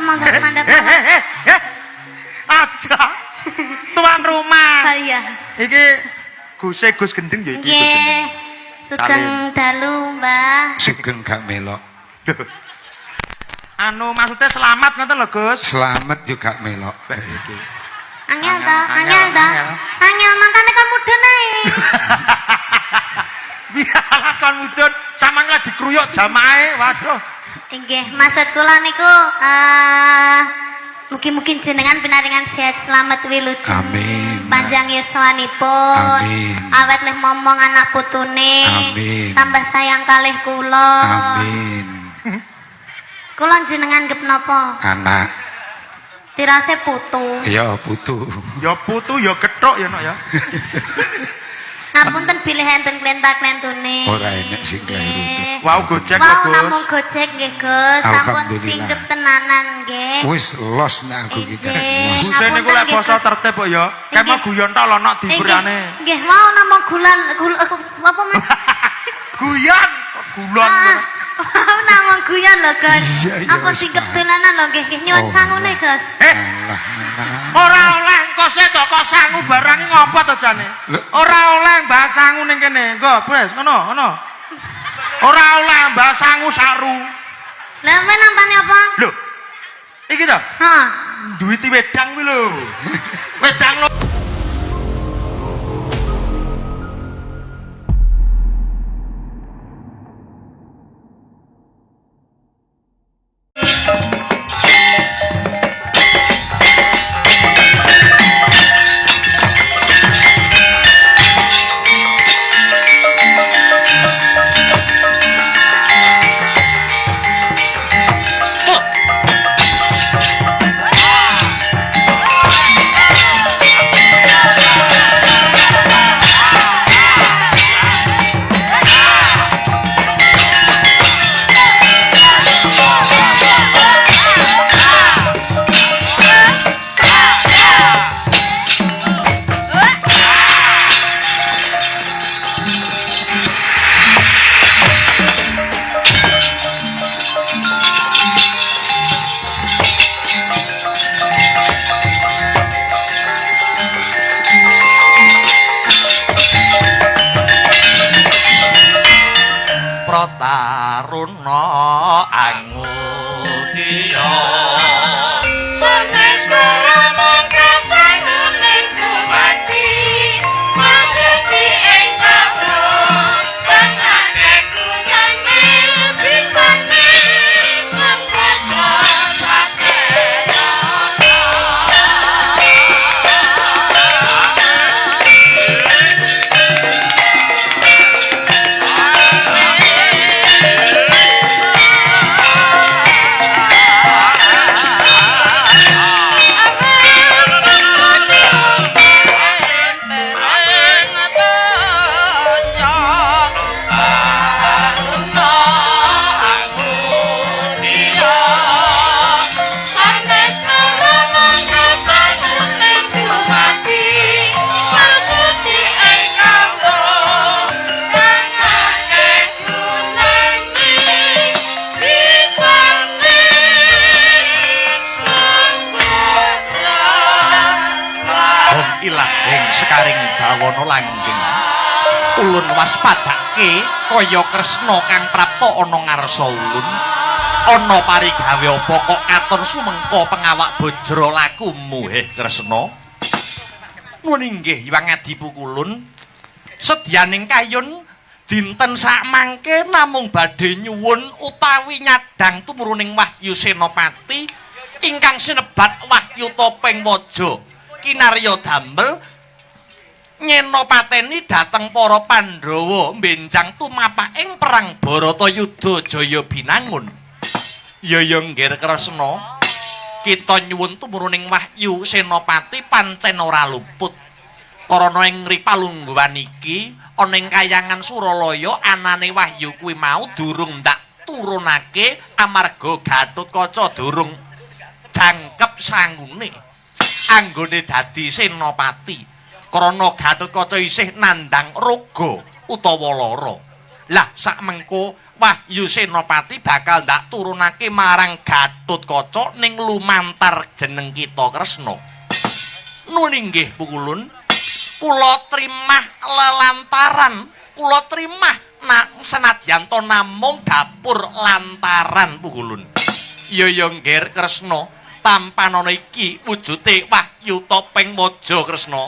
monggo mandhap. Aja. Tuan rumah. Oh iya. Iki Gus Gendeng ya iki. Nggih. Sugeng dalu, Mbah. Sugeng gak melok. Anu maksudnya selamat ngoten lho, Gus. Selamat juga melok. Iki. Angel ta. Angel mangkane kon mudhun ae. Biarlah kon mudhun, sampean lah dikruyuk jamaah. Waduh. Nggih, maksud kula niku mugi-mugi jenengan pinaringan sehat selamat wilujeng. Amin. Panjang yuswanipun. Amin. Awet leh momong anak putune. Amin. Tambah sayang kalih kula. Amin. Kula jenengan gep napa? Anak. Tirase putu. Ya putu. Ya putu ya gethuk ya nok ya. Ngapunten bilih enten klenta-klentune. Ora enek sing kleru. Wow gojek lho, Wow, Gus. namung gojek nggih, Gus. Sampun Alhamdulillah. tinggep tenanan nggih. Wis los nek aku iki. Ijin. Guse niku lek basa tertib kok ya. Kayak mau guyon tok lho nok diberane. Nggih, mau namung gulan apa Mas? Guyon, gulon. Mau namung guyon lho, Gus. Iya, iya, Ampun wis, tinggep Pak. tenanan lho nggih. Nyuwun Oh, sangune, Gus. Alah. Ora oleh engko sedo kok sangu barang ngopo to jane? Lho. Ora oleh mbah sangu ning kene. Engko, Bres, ngono. Ora oleh mbah sangu saru. Lah men nampane apa? Lho. Iki to, Heeh. duwiti wedang kuwi lho. Wedang lo. Protaruna angudiya Sanes kalamang kasanguning kumati Masiti ing kabro Bangake kunane bisane Sempata ilahing sekaring bawana langgeng ulun waspadake kaya Kresna kang prapta ana ngarsa ulun ana parigawe apa kok katon sumengka pengawak bajra lakumu Kresna nuwun inggih Hyang Adipukulun sedyaning kayun dinten sakmangke namung badhe nyuwun utawi nyadhang tumruning Wahyu Senopati ingkang sinebat Wahyu Topeng Waja kinarya damel nyena pateni dhateng para Pandhawa mbenjang tumapaking perang Baratayuda Jaya Binangun. Ya nggih Kresna, kita nyuwun tumruning Wahyu Senopati pancen ora luput. Karana ing ripalungguhan iki ana ing Kahyangan Suralaya anane Wahyu kuwi mau durung ndak turunake amarga Gatotkaca durung jangkep sangune anggone dadi senopati. Krana Gatotkaca isih nandhang raga utawa lara. Lah sak mengko Wahyu Senopati bakal ndak turunake marang Gatotkaca ning lumantar jeneng kita Kresna. Nun inggih Pukulun. Kula trimah lelantaran, kula trimah senadyan to namung dapur lantaran Pukulun. Ya ya nggih Kresna, tampanana iki wujude Wahyu Topeng Waja Kresna.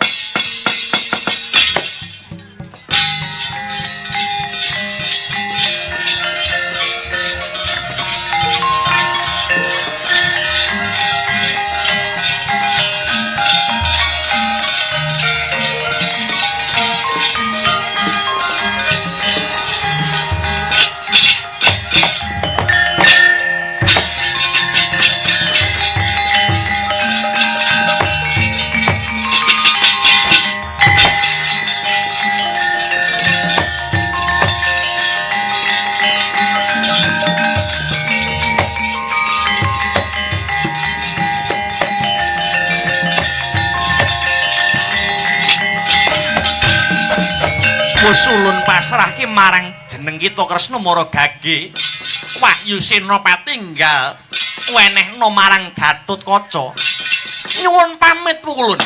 Wis ulun pasrahke marang jeneng kita Kresna Maragage. Wahyu Senopati enggal wenehna marang Gatotkaca. Nyuwun pamit Pukulun.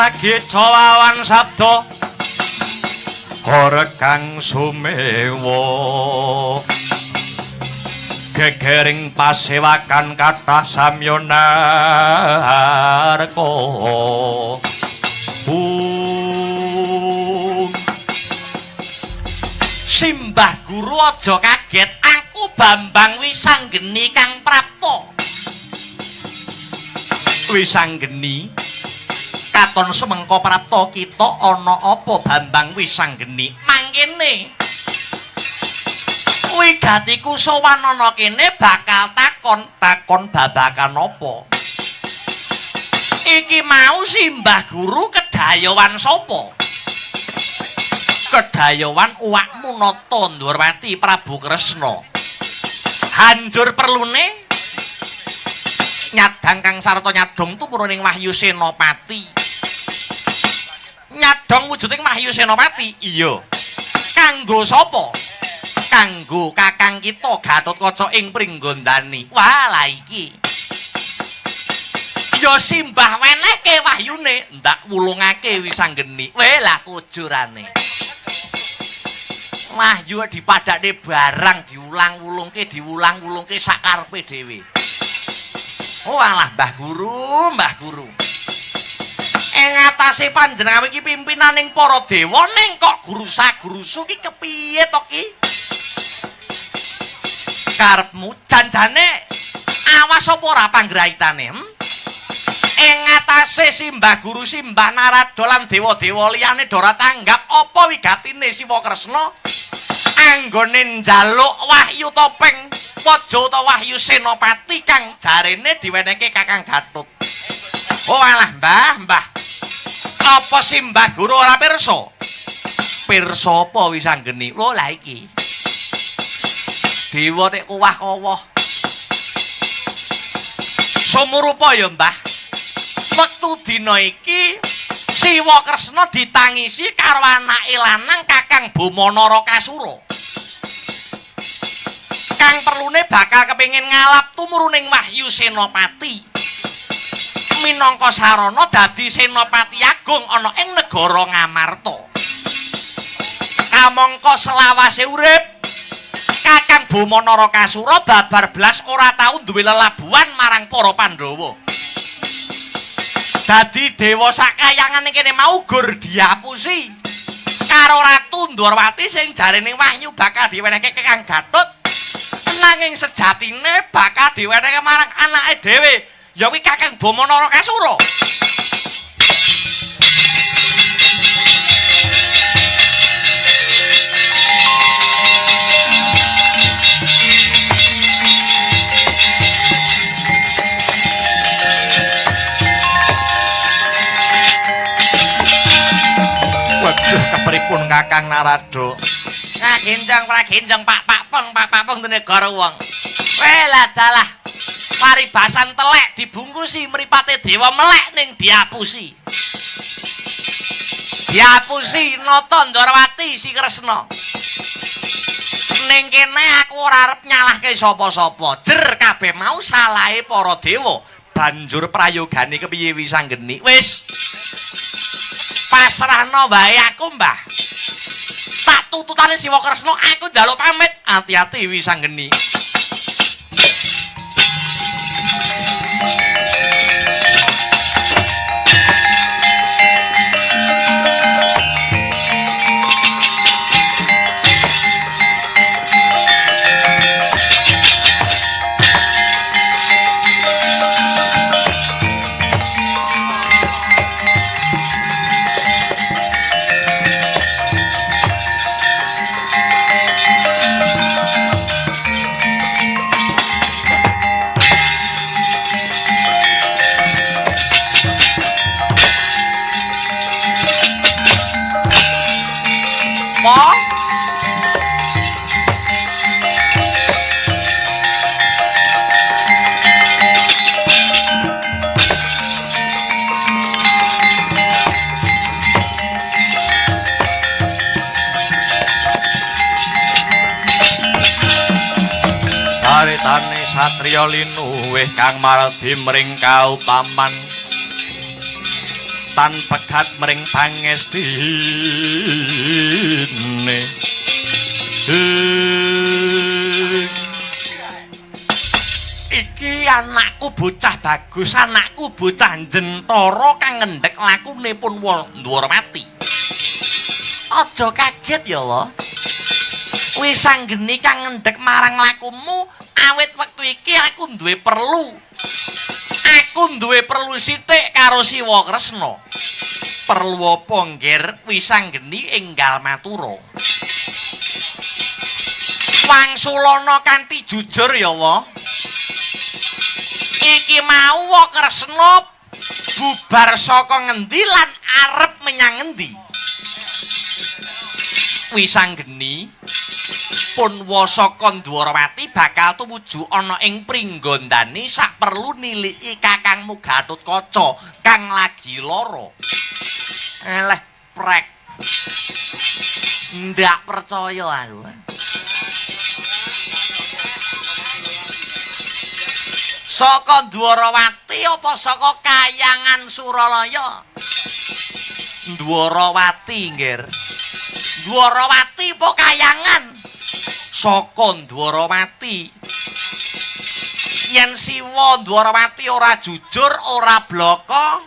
Lagi cawawan sabda Goregang sumewa gegering pasewakan kathah samyonarka Simbah Guru aja kaget aku Bambang Wisanggeni Kang Prapta Wisanggeni katon sumengko Prapta kita ana apa Bambang Wisanggeni mangkene wigatiku sowan ana kene bakal takon babakan apa iki mau Simbah Guru kedayawan sapa kedayawan uwakmu Nata Ndwarwati Prabu Kresna hanjur perlune nyadang kang sarta nyadong tumurun ing Wahyu Senopati nyadong wujuding Wahyu Senopati iya kanggo sapa kanggo kakang kita Gatotkaca ing Pringgondani wah la iki ya Simbah wenehke wahyune ndak wulungake Wisanggeni weh lah kujurane wahyu dipadhake barang diulang-ulungke sakarepe dhewe oh alah Mbah Guru ing atase panjenengan iki pimpinaning para dewa ning kok gurusa-gurusu ki kepiye to ki karepmu janjane awas apa ora panggraitane ing atase Simbah Guru Simbah Narada lan dewa-dewa liyane ora tanggap apa wigatine Siwa Kresna anggone njaluk Wahyu Topeng Waja utawa Wahyu Senopati kang jarene diwenehke Kakang Gatut oh alah Mbah apa Simbah Guru ora pirsa? Pirsa apa Wisanggeni? Lho lah iki. Dewa nek kuwah-kuwah. Sumurupa ya, Mbah. Wektu dina iki Siwa Kresna ditangisi karo anake lanang Kakang Bomanarokasura. Kang perlune bakal kepengin ngalap tumuruning Wahyu Senopati. Minangka sarana dadi Senopati Agung ana ing negara Ngamarta. Kamangka selawase urip Kakang Bomanarokasura babar blas ora tau duwe lelabuhan marang para Pandhawa. Dadi dewa sakayangan kene mau gur diapusi karo Ratu Ndwarwati sing jarene Wahyu bakal diwenehke Kakang Gatut nanging sejatine bakal diwenehke marang anake dhewe Ya kuwi Kakang Bama Narakasura. Waduh, kepripun Kakang Narada? Pragenjang Pak Peng dene negara wong. Welah dalah. Paribasan telek dibungkusi mripate dewa melek ning diapusi. Diapusi nata Ndwarawati si Kresna. Ning kene aku ora arep nyalahke sapa-sapa. Jer kabeh mau salahe para dewa. Banjur prayogane kepiye Wisanggeni? Wis pasrahno wae aku, Mbah. Tak tututane Siwa Kresna, aku njaluk pamit. Ati-ati Wisanggeni. Caritane satriya linuwih kang maradi mring kautaman tan pegat mring pangestine. Iki anakku bocah bagus, anakku bocah jentara kang ngendhek lakune pun Ndwarawati. Aja kaget ya, Wa. Wisanggeni kang ngendhek marang lakumu awit wektu iki aku duwe perlu. Aku duwe perlu sithik karo Siwa Kresna. Perlu apa nggir Wisanggeni enggal matura. Wangsulana kanthi jujur ya, Wa. Iki mau Wa Kresna bubar saka ngendi lan arep menyang ngendi? Wisanggeni pun wasaka Ndwarawati bakal tumuju ana ing Pringgondani sak perlu niliki kakangmu Gatotkaca kang lagi lara. Eleh prek. Ndak percaya aku. Saka Ndwarawati apa saka Kahyangan Suralaya? Ndwarawati, nggir. Ndwarawati apa Kahyangan? Saka Ndwarawati. Yen Siwa Ndwarawati ora jujur, ora blaka,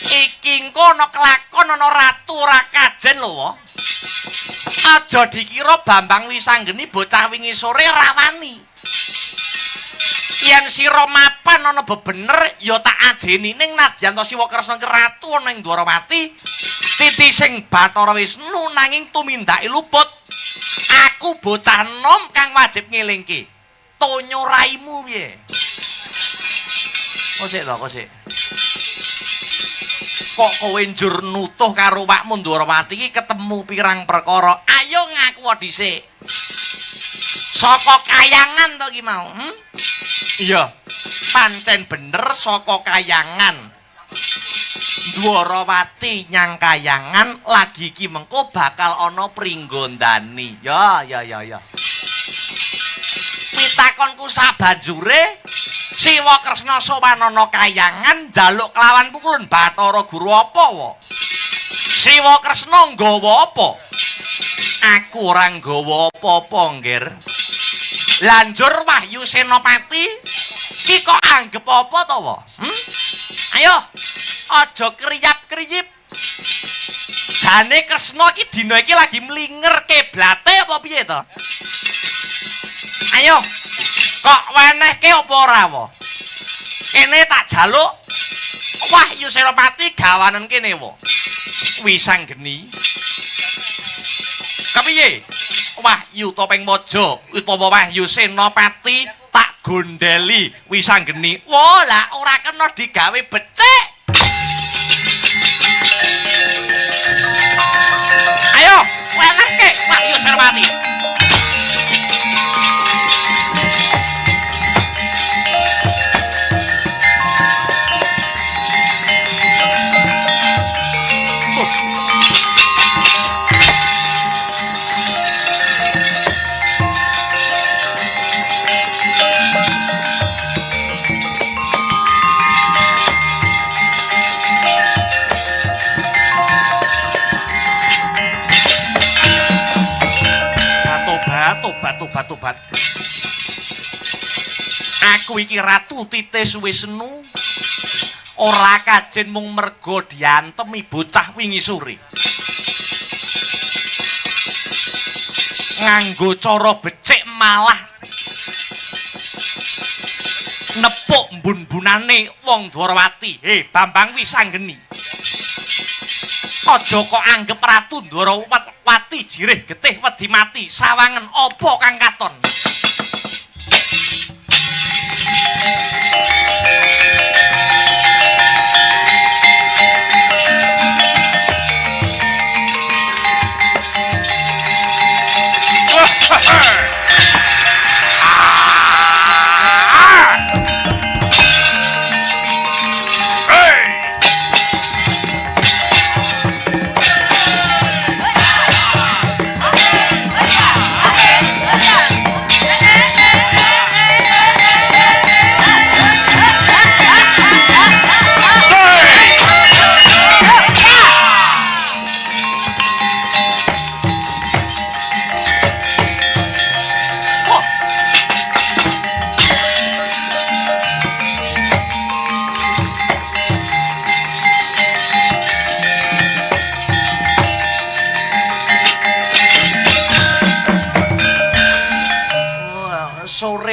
iki engko ana kelakon ana ratu ora kajen lho. Aja dikira Bambang Wisanggeni bocah wingi sore rawani. Yen sira mapan ana bebener ya tak ajeni ning nadyan to Siwa Kresna ratu ana ing Ndwarawati, titi sing Bathara Wisnu nanging tumindake luput. Aku bocah nom kang wajib ngelingke. Tonyo raimu piye? Kosik to, kosik. Kok kowe njur nutuh karo wakmu Ndwarawati iki ketemu pirang perkara. Ayo ngaku dhisik. Saka Kahyangan to ki mau, Iya. Pancen bener saka Kahyangan. Ndwarawati nyang Kahyangan lagi ki mengko bakal ana Pringgondani. Ya. Pitakonku sabanjure Siwa Kresna sowan ana Kahyangan njaluk kelawan pukulan Bathara Guru apa, Wa? Siwa Kresna nggawa apa? Aku ora nggawa apa-apa, nggir. Lanjur Wahyu Senopati ki kok anggap apa to, Wa? Ayo, aja kriyap-kriyip. Jane Kresna iki dina iki lagi mlinger keblate apa piye to? Ayo, kok wenehke apa ora, Wa? Kene tak jaluk Wahyu Senopati gawanen kene wo. Wisanggeni. Kepiye? Wahyu Topeng Mojo utawa Wahyu Senopati tak gondeli Wisanggeni. Wah, lah ora kena digawe becik. Ayo, welehke Wahyu Senopati. Tobat. Aku iki Ratu Titis Wisnu. Ora kajen mung mergo diantemi bocah wingi sore. Nganggo cara becik malah nepuk mbun-bunane wong Dwarawati. Bambang Wisanggeni. Aja kok anggap Ratu Dwarawati jirih getih wedi mati sawangen apa kang katon.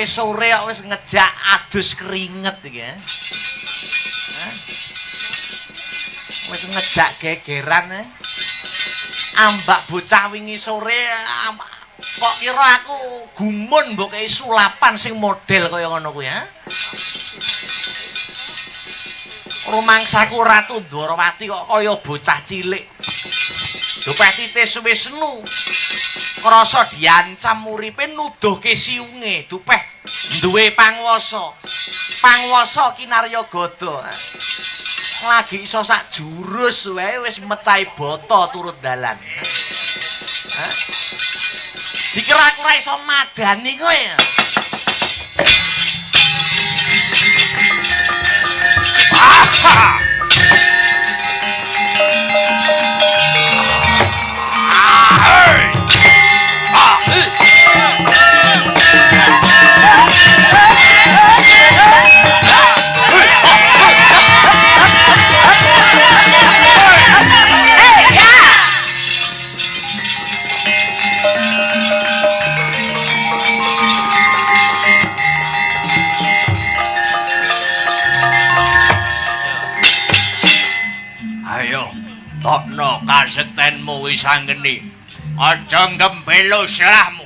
Sore kok wis ngejak adus keringet iki ya. Wis ngejak gegeran ya. Ambak bocah wingi sore kok kira aku gumun mbok kei sulapan sing model kaya ngono kuwi ya. Rumangsaku Ratu Dwarawati kok kaya bocah cilik. Dupeh Titis Wisnu krasa diancam uripe nuduhke siunge dupeh duwe pangwasa kinarya gada lagi iso sak jurus wae wis mecahi bata turut dalan. Dikira aku ora iso madani kowe. Tokno kasektenmu Wisanggeni. Aja ngembelo slahmu.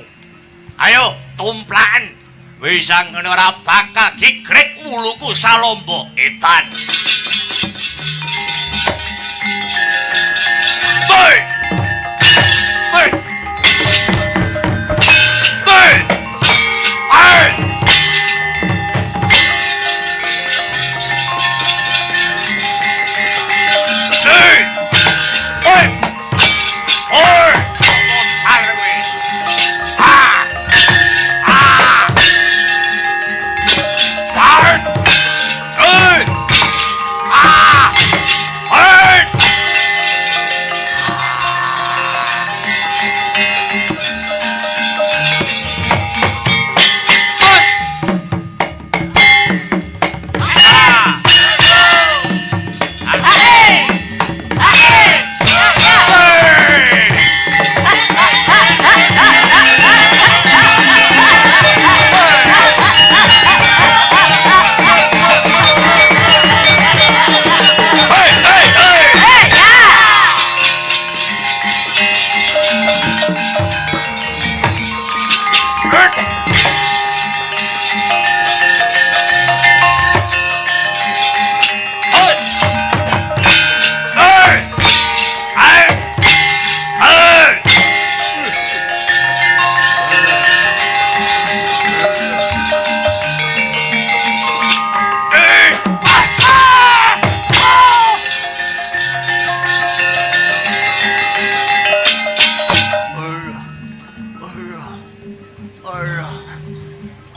Ayo tumplaken. Wisanggeni ora bakal digrek wuluku salombo etan. Boy! Boy! Boy! Ay!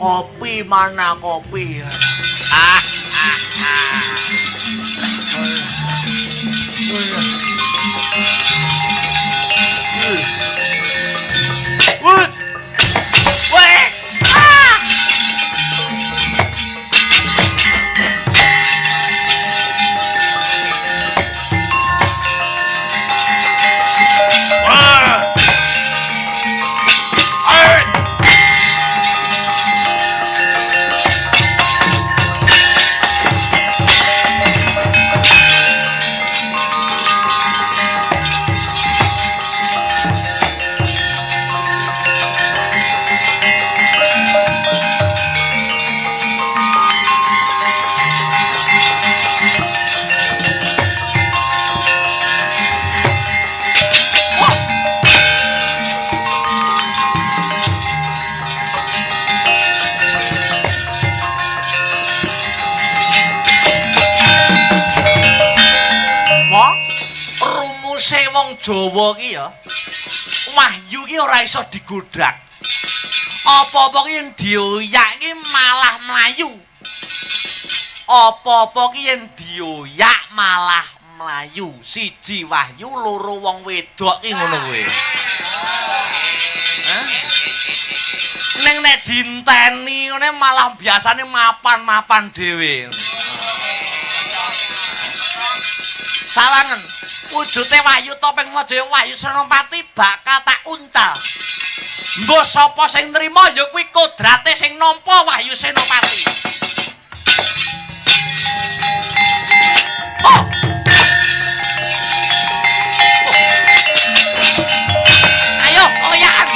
Kopi mana kopi? Ah. Jawa ki ya wahyu ki ora iso digodhak. Apa-apa ki yen dioyak ki malah mlayu. Apa-apa ki yen dioyak malah mlayu. Siji wahyu, loro wong wedok ki ngono kuwi. Ning nek dinteni ngene malah biasane mapan-mapan dhewe. Sawangen wujute Wahyu Topeng Maja Wahyu Senopati bakal tak uncal. Mbok sapa sing nrimo ya kuwi kodrate sing nampa Wahyu Senopati. Oh. Ayo, oyakan.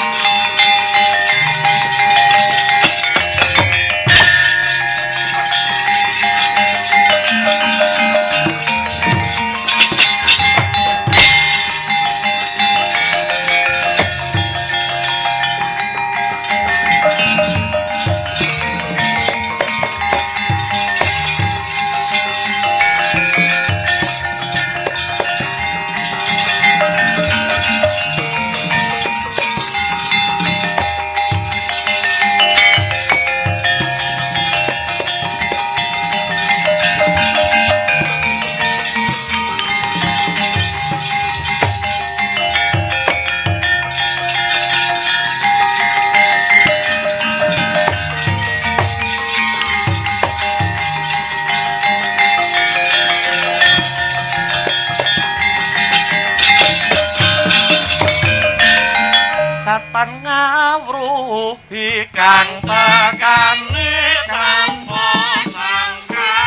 Tatan ngawruhi kang tekane tanpa sangka.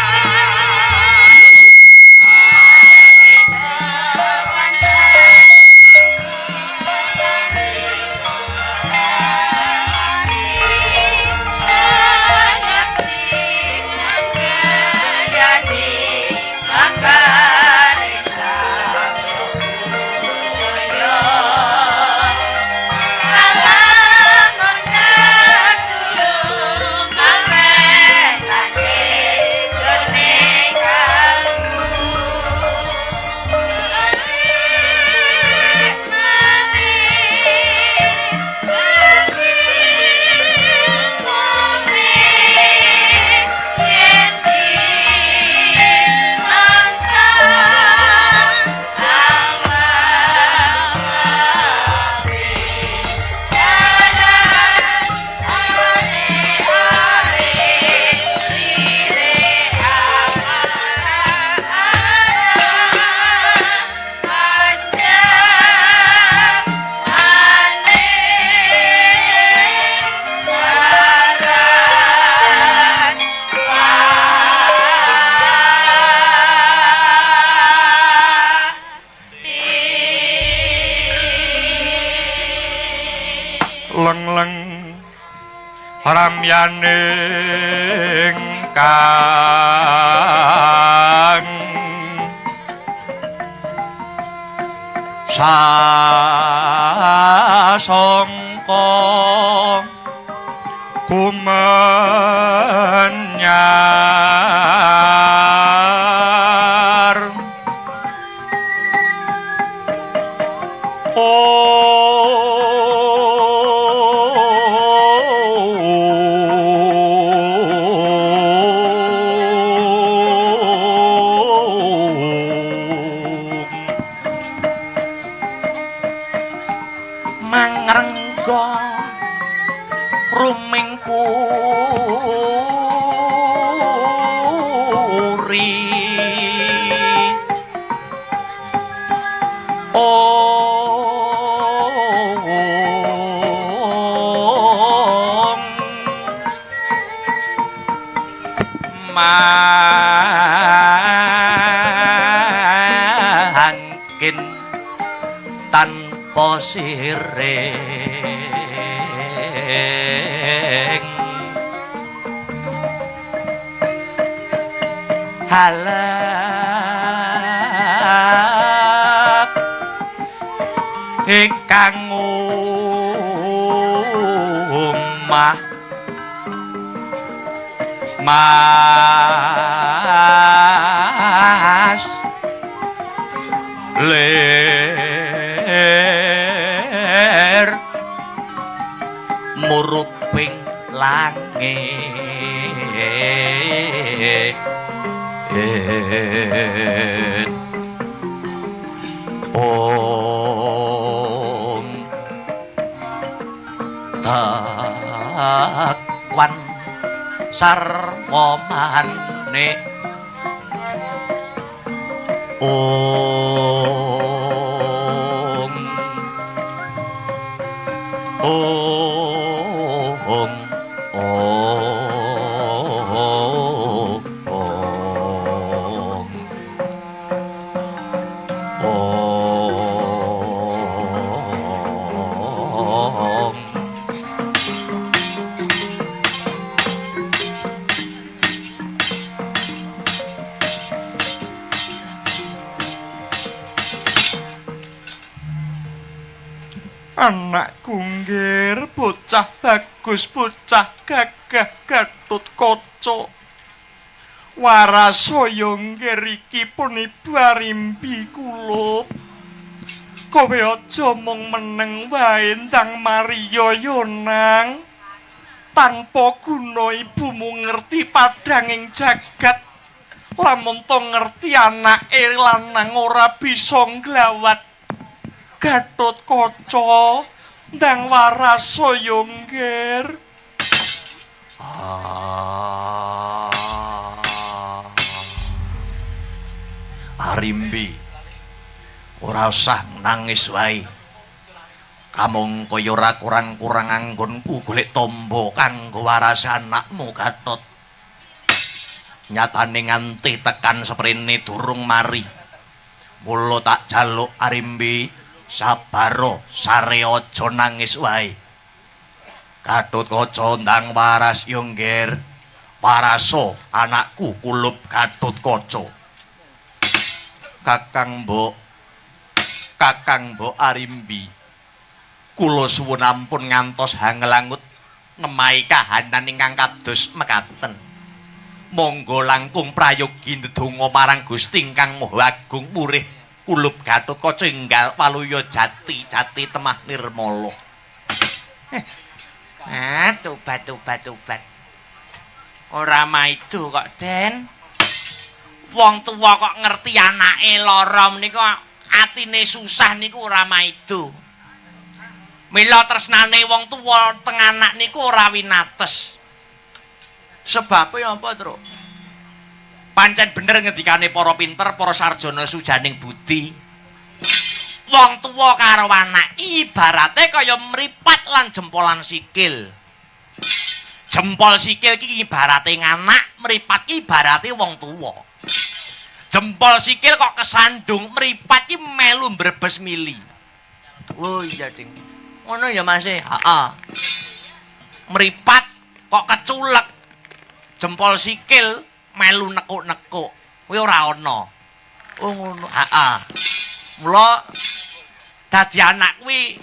Leng-leng ramyaning kang sasangka kumenyar mangrengga ruming puri mangkin tanpa siring halap ingkang umah mas ler muruping langit om takwan sarwa manik om Anakku nggir bocah bagus bocah gagah Gatotkaca warasaya nggir iki pun ibu Arimbi kula kowe aja mung meneng wae ndang mariyaya nang tanpa guna ibumu ngerti padhanging jagat lamun to ngerti anake lanang ora bisa nglawat Gatotkaca ndang warasaya nggir Arimbi ora usah nangis wae kamung kaya ora kurang-kurang anggonku golek tombo kanggo waras anakmu Gatot nyatane nganti tekan seprene durung mari mula tak jaluk Arimbi sabaro sare aja nangis wae Gatotkaca ndang waras yo nggir paraso anakku kulup Gatotkaca Kakang Mbok Arimbi kula suwun ampun ngantos hangelangut nemahi kahanan ingkang kados mekaten monggo langkung prayogi ndedonga marang Gusti ingkang Maha Agung murih kulup Gatotkaca enggal waluya jati temah nirmala. Tobat. Ora maido kok, Den. Wong tuwa kok ngerti anake lara menika atine susah niku ora maido. Mila tresnane wong tuwa teng anak niku ora winates. Sebabe apa, Tru? Pancen bener ngendikane para pinter, para sarjana sujaning budi. Wong tuwa karo anak ibarate kaya mripat lan jempolan sikil. Jempol sikil iki ibarate anak, mripat iki ibarate wong tuwa. Jempol sikil kok kesandung, mripat iki melu mbrebes mili. Oh iya, Ding. Ngono ya, Mas? Heeh. Mripat kok keculek. Jempol sikil melu nekuk-nekuk. Kuwi ora ana. Oh ngono. Heeh. Mula dadi anak kuwi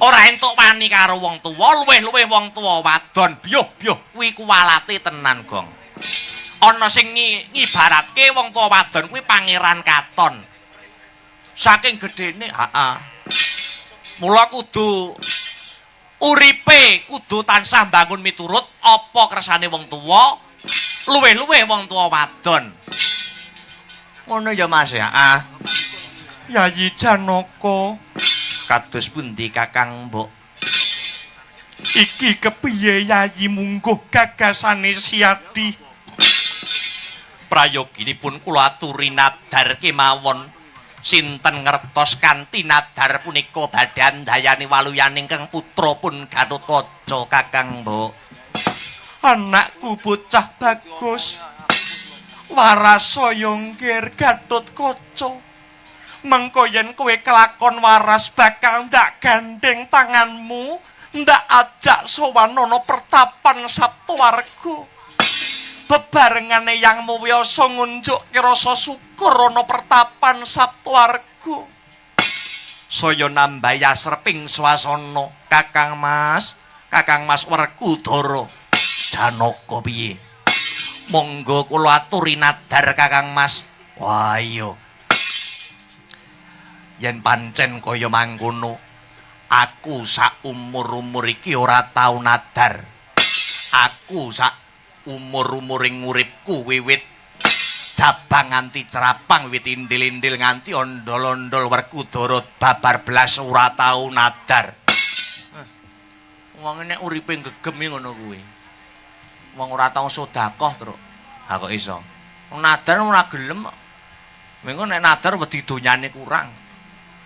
ora entuk wani karo wong tuwa, luwih-luwih wong tuwa wadon biyuh-biyuh kuwi kuwalate tenan, Gong. Ana sing ngibaratke wong tuwa wadon kuwi Pangeran Katon. Saking gedene, heeh. Mula kudu uripe kudu tansah bangun miturut apa kersane wong tuwa, luwih-luwih wong tuwa wadon. Ngono ya, Mas ya. Yayi Janaka kados pundi Kakang Mbok? Iki kepiye Yayi mungguh gagasane Siadi? Prayoginipun kula aturi nadhar kemawon. Sinten ngertos kanthi nadhar punika badhe andayani waluyaning keng putra pun Gatotkaca Kakang Mbok. Anakku bocah bagus. Warasaya nggir Gatotkaca. Mengko yen kowe kelakon waras bakal ndak gandeng tanganmu, ndak ajak sowan ana pertapan Saptawarga. Bebarengane yang muwiyasa ngunjukke rasa syukur ana pertapan Saptawarga. Saya nambahi asreping swasana, Kakang Mas Werkudara. Janaka piye? Monggo kula aturi nadhar Kakang Mas. Wah iya. Yen pancen kaya mangkono, aku sak umur-umur iki ora tau nadhar. Aku sak umur-umuring uripku wiwit cabang nganti cerapang, wiwit indil-indil nganti ondol-ondol Werkudara babar blas ora tau nadhar. Wong nek uripe gegem ngono kuwi. Wong ora tau sedekah terus. Ha kok iso? Wong nadhar ora gelem. Mengko nek nadhar wedi donyane kurang.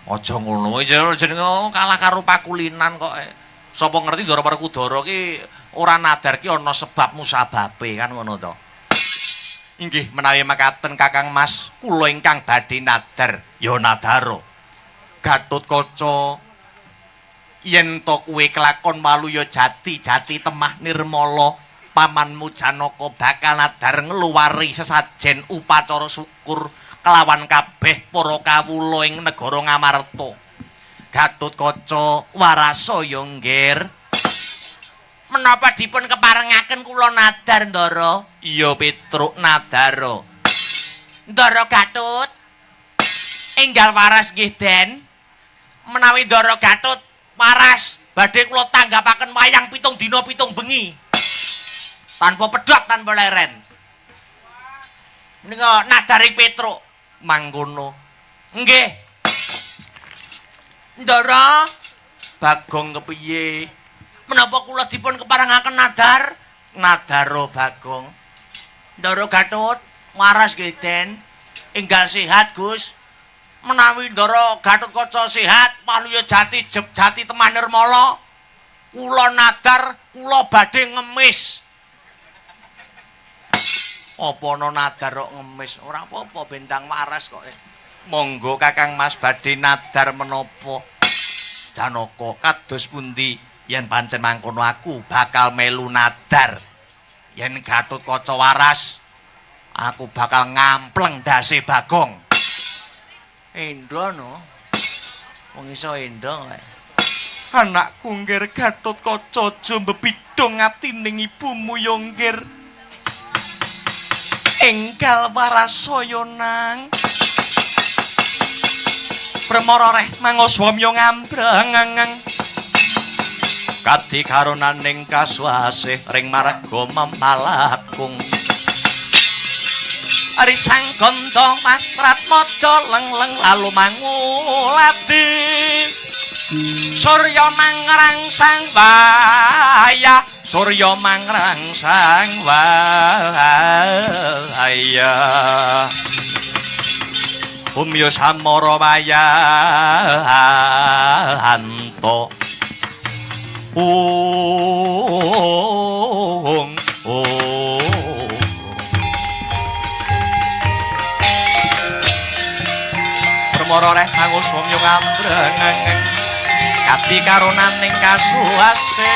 Aja ngono, jenenge kalah karo pakulinan kok. Sapa ngerti Ndara Werkudara ki ora nadhar ki ana sebab musababe kan ngono to. Inggih menawi mekaten Kakang Mas, kula ingkang badhe nadhar ya nadhara. Gatotkaca yen to kuwe kelakon waluya jati temah nirmala, pamanmu Janaka bakal nadhar ngluwari sesajen upacara syukur kelawan kabeh para kawula ing negara Ngamarta. Gatotkaca warasaya nggir. Menapa dipun keparengaken kula nadhar Ndara? Iya Petruk nadhara. Ndara Gatut. Enggal waras nggih Den. Menawi Ndara Gatut waras badhe kula tanggapaken wayang 7 dina 7 bengi. Tanpa pedhot tanpa leren. Menika nadhari Petruk. Mangkono. Nggih. Ndara Bagong kepiye? Menapa kula dipun keparengaken nadhar? Nadhara Bagong. Ndara Gatut waras nggih Den. Enggal sehat Gus. Menawi Ndara Gatotkaca sehat, paluya jati temah nirmala, kula nadhar kula badhe ngemis. Apa ana nadhar kok ngemis? Ora apa-apa bentang waras kok. Monggo Kakang Mas badhe nadhar menapa? Janaka kados pundi yen pancen mangkono aku bakal melu nadhar. Yen Gatotkaca waras, aku bakal ngampleng dase Bagong. Endho no. Wong iso endho kok. Anakku nggir Gatotkaca aja mbebidhong atining ibumu ya nggir. Enggal warasaya nang Premara reh mangoswamya ngambrang kadi karonaning kaswasih ring marga memalakung Ari sang gandha mastrat maja leng-leng lalu mangulati Surya mangrangsang wayah Surya mangrangsang wayah Umya samara wayahanto Premara reh manguswamya ngambreng kati karonaning kasuwase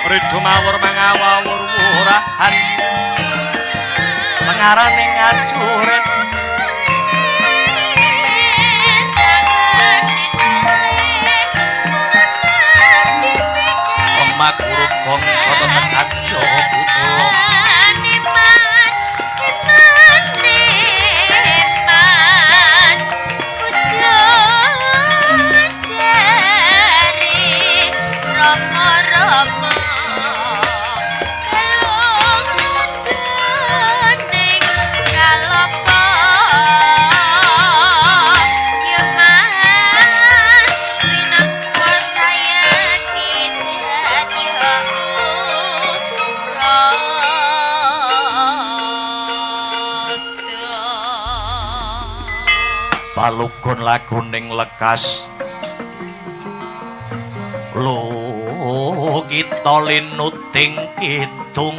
Ridumawur mangawawur wurahan pengaraning ajuret Omak guru bangsa tetep kadya putra balugon laguning lekas lo kita linuting kidung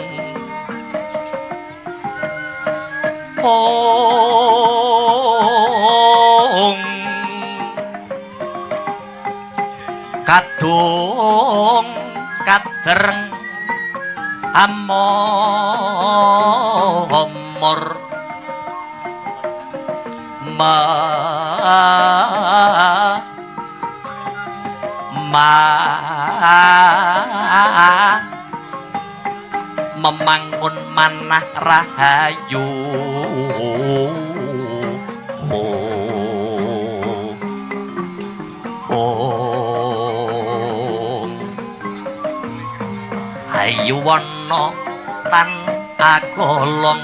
kadung kadereng amor memangun manah rahayu ayu wana tan agolong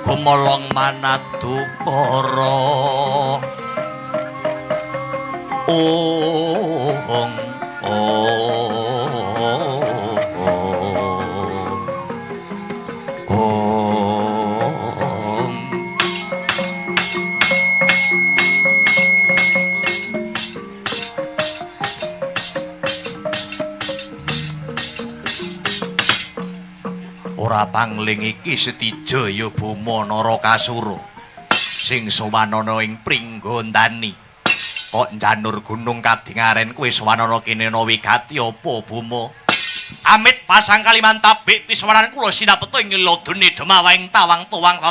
gumolong manadukara ora pangling iki Setijaya Boma Narakasura sing sowanana ing Pringgondani kok janur gunung kadingaren kowe sowanana kene ana wigati apa Boma amit pasang kaliman tabik piswanan kula sinapeta ing lodone Demawaing tawang tuwang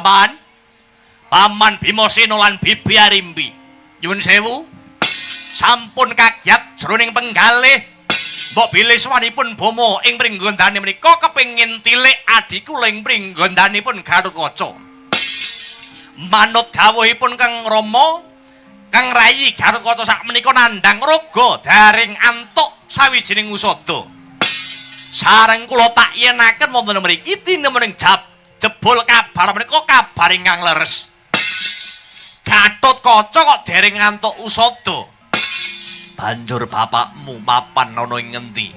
Paman Bimasena lan Bibi Arimbi nyuwun sewu sampun kagiat jroning penggalih mbok bilih sawanipun Boma ing Pringgondani menika kepengin tilik adiku ing Pringgondanipun Gatotkaca. Manut dawuhipun Kang Rama, Kang Rayi Gatotkaca sakmenika nandhang raga daring antuk sawijining usada. Sareng kula tak yenaken wonten mriki tinemening jebul kabar menika kabar ingkang leres. Gatotkaca kok dereng antuk usada. Banjur bapakmu mapan ana ing ngendi?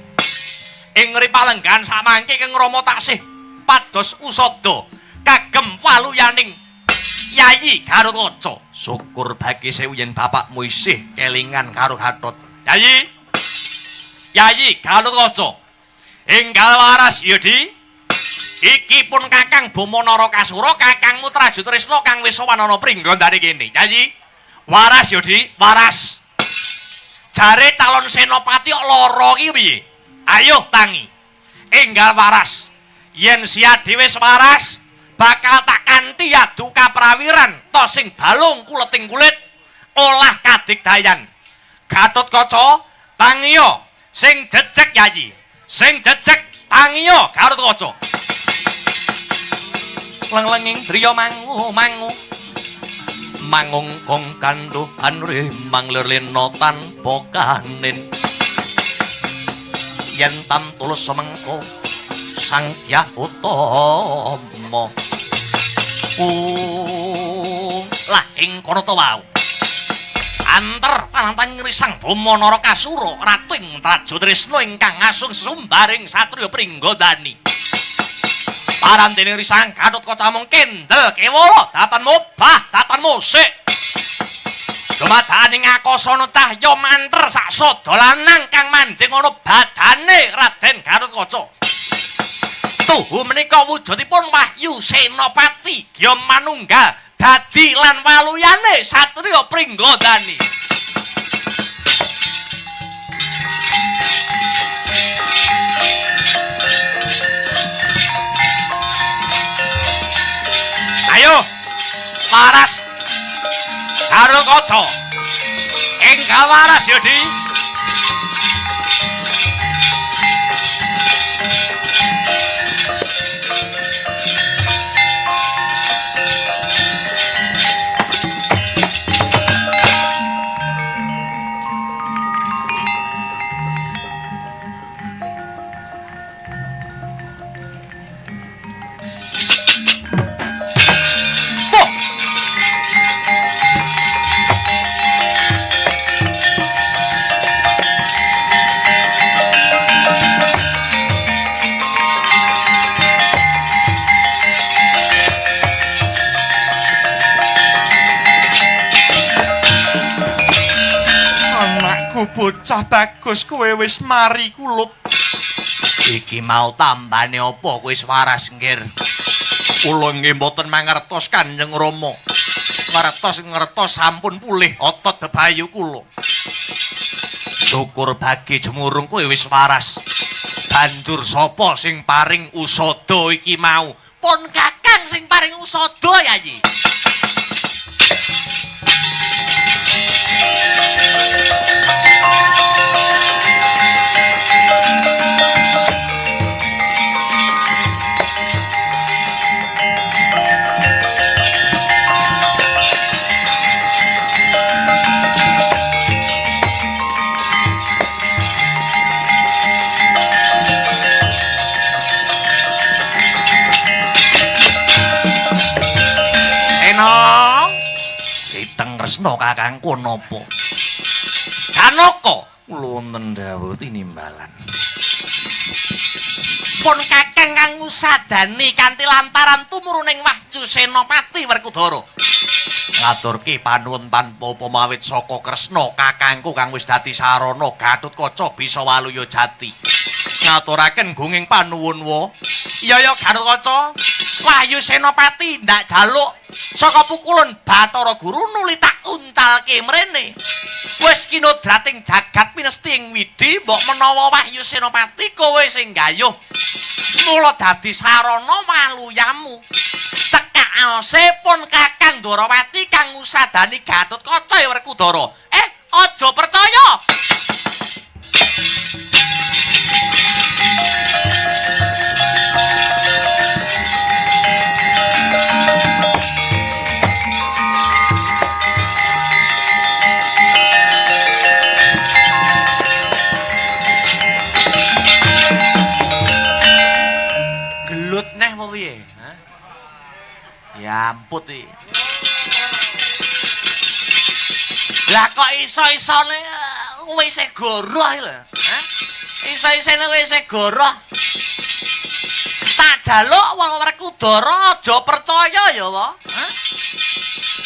Ing Ripalenggan samangke Kang Rama taksih pados usada kagem waluyaning Yayi Gatotkaca. Syukur bagi sewu yen bapakmu isih kelingan karo Gatot. Yayi Gatotkaca. Enggal waras Yudi. Iki pun Kakang Boma Narakasura, Kakangmu Trajutresna kang wis sowan ana Pringgondani kene. Yayi, waras Yudi, waras. Jare calon senopati kok lara iki piye? Ayo tangi. Enggal waras. Yen siadi wis waras, bakal tak kanthi adu kaprawiran to sing balung kuleting kulit olah kadigdayan. Gatotkaca tangiya sing jejeg Yayi. Sing jejeg tangiya Gatotkaca. Lenglenging driya mangu mangungkung kanduhan rimang lirlina tanpa kanin yen tam tulus semengko sang Dyah Utama lah ing kono to wau antar panantang ngrisang Boma Narakasura ratu ing Trajutresna ingkang ngasung sumbaring satriya Pringgondani parantene risang Gatotkaca mung kendel kewala datan mobah datan musik dumadaning akasana cahya manter sak sada lanang kang manjing ana badane Raden Gatotkaca tuhu menika wujudipun Wahyu Senopati Gya Manunggal dadi lan waluyane satriya Pringgondani. Ayo waras Gatotkaca enggal waras Yudi. bocah bagus kowe wis mari kulup. Iki mau tambane apa kowe wis waras nggir? Kula nggih mboten mangertos Kanjeng Rama. Ngertos sampun pulih otot bebayu kula. Syukur bagi jemurung kowe wis waras. Banjur sapa sing paring usada iki mau? Pun Kakang sing paring usada Yayi. Diteng Resna kakangku napa? Janaka kula wonten dawuh tinimbalan. Pun Kakang kang ngusadani kanthi lantaran tumurunning Wahyu Senopati Werkudara. Ngaturke panuwun tanpa pamawit saka Kresna kakangku kang wis dadi sarana Gatotkaca bisa waluya jati. Ngaturaken gunging panuwun wa. Iya ya Gatotkaca. Wahyu Senopati ndak jaluk saka pukulan Bathara Guru nuli tak uncalke mrene. Wis kinodrating jagat pinesti ing widi mbok menawa Wahyu Senopati kowe sing gayuh. Mula dadi sarana waluyamu. Cekak alsipun Kakang Dwarawati kang ngusadani Gatotkaca Werkudara. Aja percaya. Piye? Ya ampun iki. Lah kok iso-isone kowe isih goroh lho, ha? Iso-isone kowe isih goroh. Tak jaluk wong Werkudara aja percaya ya, wa.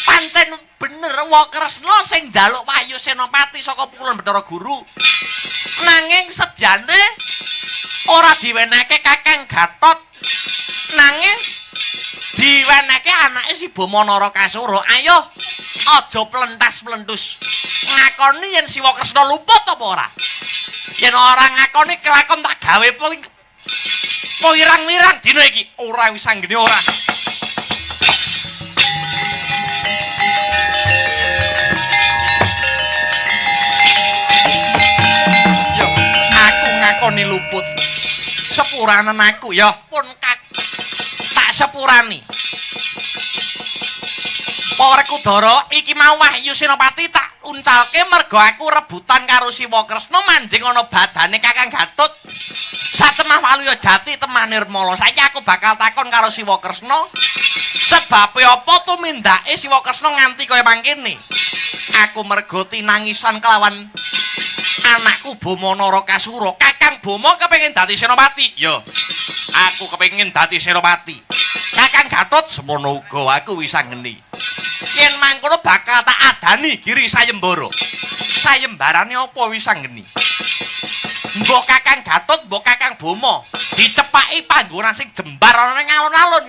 Pancen bener wa Kresna sing njaluk Wahyu Senopati saka pukulan Bathara Guru. Nanging sedyane ora diwenehke Kakang Gatot. Nanging diwenehke anake si Bama Narakasura. Ayo aja plentas-plentus. Ngakoni yen Siwa Kresna luput apa ora? Yen ora ngakoni kelakon tak gawe pirang-pirang dina iki. Ora wis anggene ora. Yo, aku ngakoni luput. Sepuranen aku ya pun tak sepurani. Werkudara iki mau Wahyu Senopati tak uncalke merga aku rebutan karo Siwa Kresna manjing ana badane Kakang Gatot. Satemah waluya jati temah nirmala. Saiki aku bakal takon karo Siwa Kresna sebabe apa tumindake Siwa Kresna nganti kaya mangkene. Aku merga tinangisan kelawan anakku Bama Narakasura. Kakang Bama kepengin dadi senopati. Yo, aku kepengin dadi senopati. Kakang Gatot semono uga aku wis anggeni. Yen mangkono bakal tak adani Giri Sayembara. Sayembarane apa wis anggeni? Mbok Kakang Gatot, mbok Kakang Bama dicepaki panggonan sing jembar ana ning alun-alun.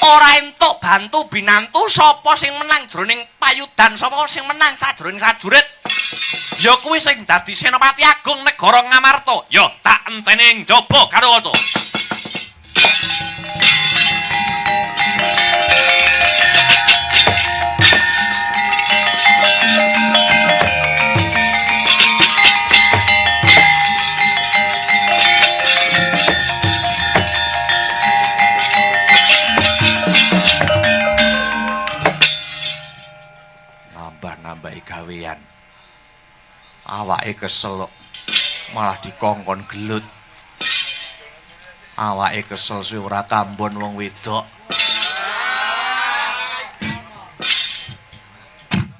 Ora entuk bantu binantu sapa sing menang jroning payudan, sapa sing menang sajroning sajurit. Ya kuwi sing dadi Senopati Agung negara Ngamarta. Ya tak enteni ing jaba Gatotkaca. Nambah-nambahi gawean. Awake kesel malah dikongkon gelut. Awake kesel suwe ora tambon wong wedok.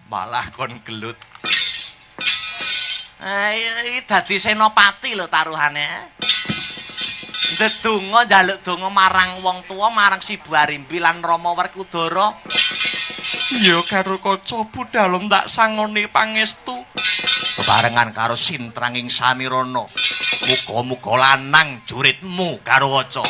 Malah kon gelut. Iki dadi senopati lho taruhane. Ndedonga njaluk donga marang wong tuwa, marang Si Barimbi lan Rama Werkudara. Ya Gatotkaca budalem tak sangoni pangestu. bebarengan karo sintranging Samirana. Muga-muga lanang juritmu karo waca.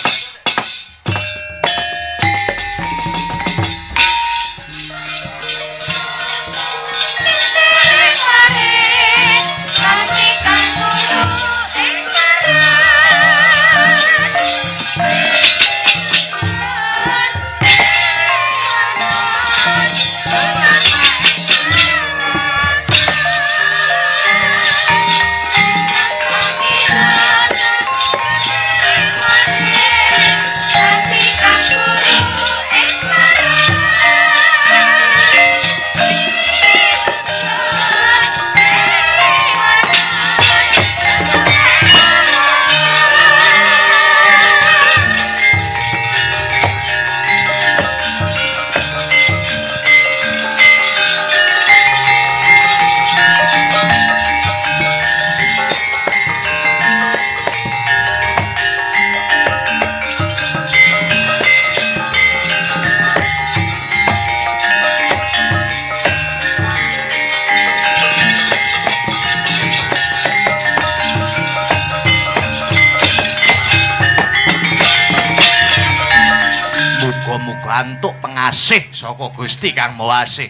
Antuk pengasih saka Gusti Kang Mawasih.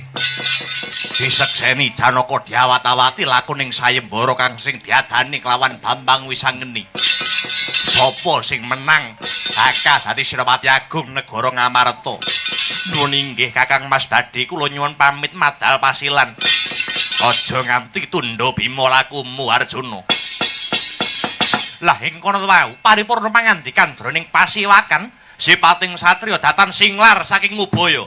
Disekseni Janaka diawat-awati lakuning sayembara kang sing diadani kelawan Bambang Wisangeni. Sapa sing menang bakal dadi Senopati Agung negara Ngamarta. Nuwun inggih Kakang Mas Badi kula nyuwun pamit madal pasilan. Aja nganti tundha Bima lakumu Arjuna. Lah ing kono wau paripurna pangandikan jroning pasiwakan Sipating satriya datan singlar saking Ngubaya.